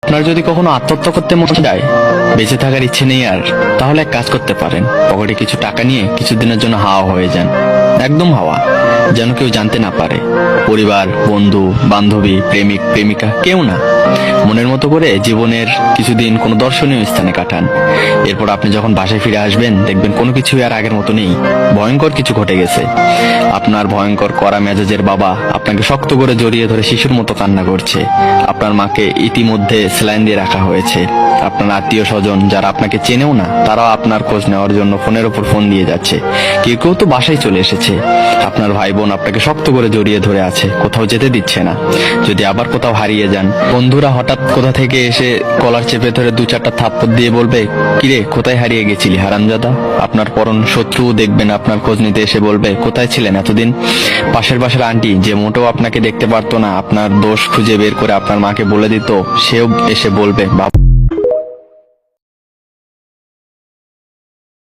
আপনার যদি কখনো আত্মহত্যা করতে মন চায়, বেঁচে থাকার ইচ্ছে নেই আর, তাহলে এক কাজ করতে পারেন। পকেটে কিছু টাকা নিয়ে কিছুদিনের জন্য হাওয়া হয়ে যান, একদম হাওয়া, যেন কেউ জানতে না পারে। পরিবার, বন্ধু, বান্ধবী, প্রেমিক, প্রেমিকা, কেউ না। মনের মতো করে জীবনের কিছুদিন কোনো দর্শনীয় স্থানে কাটান। এরপর আপনি যখন বাসায় ফিরে আসবেন, দেখবেন কোনো কিছু আর আগের মতো নেই। ভয়ঙ্কর কিছু ঘটে গেছে। আপনার ভয়ঙ্কর কড়া মেজাজের বাবা আপনাকে শক্ত করে জড়িয়ে ধরে শিশুর মতো কান্না করছে। আপনার মাকে ইতিমধ্যে স্যালাইন দিয়ে রাখা হয়েছে। আপনার আত্মীয় স্বজন যারা আপনাকে চেনেও না, তারাও আপনার খোঁজ নেওয়ার জন্য ফোনের উপর ফোন দিয়ে যাচ্ছে। কেউ কেউ তো বাসায় চলে এসেছে। আপনার ভাই বোন আপনাকে শক্ত করে জড়িয়ে ধরে আছে, কোথাও যেতে দিচ্ছে না। যদি আবার কোথাও হারিয়ে যান, বন্ধুরা হঠাৎ কোথা থেকে এসে কলার চেপে ধরে দু চারটা থাপ্পড় দিয়ে বলবে, কিরে কোথায় হারিয়ে গেছিলি হারামজাদা। আপনার পরন শত্রু দেখবেন আপনার খোঁজ নিতে এসে বলবে, কোথায় ছিলেন এতদিন। পাশের বাসার আন্টি, যে মোটেও আপনাকে দেখতে পারতো না, আপনার দোষ খুঁজে বের করে আপনার মাকে বলে দিত, সেও এসে বলবে, বাবা